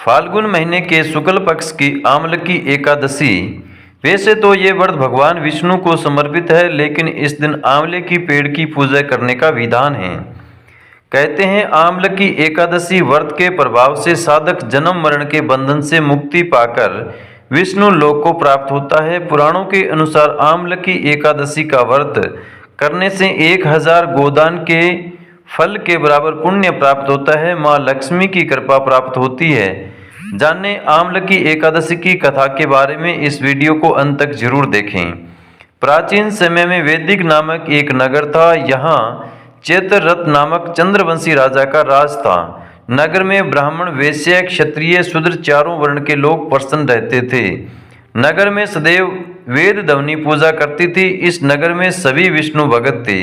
फाल्गुन महीने के शुक्ल पक्ष की आमलकी एकादशी। वैसे तो ये व्रत भगवान विष्णु को समर्पित है, लेकिन इस दिन आंवले की पेड़ की पूजा करने का विधान है। कहते हैं आमलकी एकादशी व्रत के प्रभाव से साधक जन्म मरण के बंधन से मुक्ति पाकर विष्णु लोक को प्राप्त होता है। पुराणों के अनुसार आमलकी एकादशी का व्रत करने से 1000 गोदान के फल के बराबर पुण्य प्राप्त होता है। माँ लक्ष्मी की कृपा प्राप्त होती है। जानने आमलकी एकादशी की कथा के बारे में इस वीडियो को अंत तक जरूर देखें। प्राचीन समय में वैदिक नामक एक नगर था। यहाँ चैत्ररथ नामक चंद्रवंशी राजा का राज था। नगर में ब्राह्मण, वैश्य, क्षत्रिय, शूद्र चारों वर्ण के लोग प्रसन्न रहते थे। नगर में सदैव वेद ध्वनि पूजा करती थी। इस नगर में सभी विष्णु भगत थे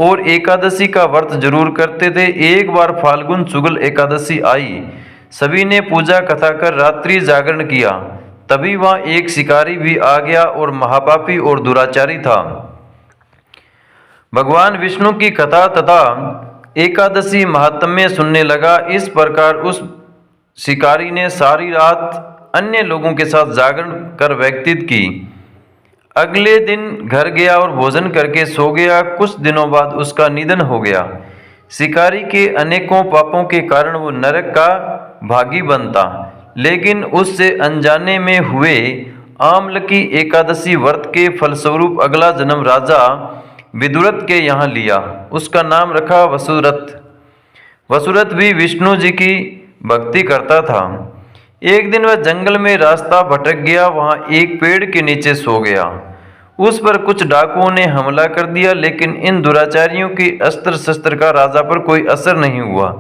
और एकादशी का व्रत जरूर करते थे। एक बार फाल्गुन शुक्ल एकादशी आई। सभी ने पूजा कथा कर रात्रि जागरण किया। तभी वहां एक शिकारी भी आ गया और महापापी और दुराचारी था। भगवान विष्णु की कथा तथा एकादशी महात्म्य सुनने लगा। इस प्रकार उस शिकारी ने सारी रात अन्य लोगों के साथ जागरण कर व्यतीत की। अगले दिन घर गया और भोजन करके सो गया। कुछ दिनों बाद उसका निधन हो गया। शिकारी के अनेकों पापों के कारण वो नरक का भागी बनता, लेकिन उससे अनजाने में हुए आमलकी एकादशी व्रत के फलस्वरूप अगला जन्म राजा विदुरथ के यहाँ लिया। उसका नाम रखा वसुरथ। वसुरथ भी विष्णु जी की भक्ति करता था। एक दिन वह जंगल में रास्ता भटक गया। वहां एक पेड़ के नीचे सो गया। उस पर कुछ डाकुओं ने हमला कर दिया, लेकिन इन दुराचारियों के अस्त्र शस्त्र का राजा पर कोई असर नहीं हुआ।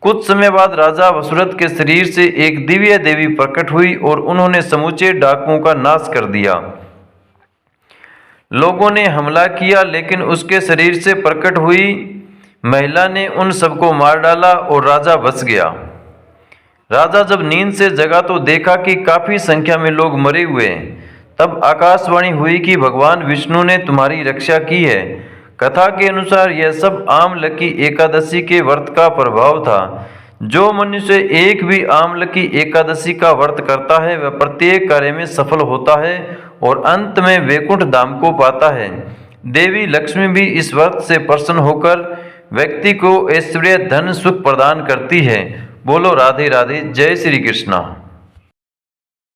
कुछ समय बाद राजा वसुरथ के शरीर से एक दिव्य देवी प्रकट हुई और उन्होंने समूचे डाकुओं का नाश कर दिया। लोगों ने हमला किया, लेकिन उसके शरीर से प्रकट हुई महिला ने उन सबको मार डाला और राजा बच गया। राजा जब नींद से जगा तो देखा कि काफी संख्या में लोग मरे हुए हैं। तब आकाशवाणी हुई कि भगवान विष्णु ने तुम्हारी रक्षा की है। कथा के अनुसार यह सब आमलकी एकादशी के व्रत का प्रभाव था। जो मनुष्य एक भी आमलकी एकादशी का व्रत करता है वह प्रत्येक कार्य में सफल होता है और अंत में वैकुंठ धाम को पाता है। देवी लक्ष्मी भी इस व्रत से प्रसन्न होकर व्यक्ति को ऐश्वर्य, धन, सुख प्रदान करती है। बोलो राधे राधे। जय श्री कृष्णा।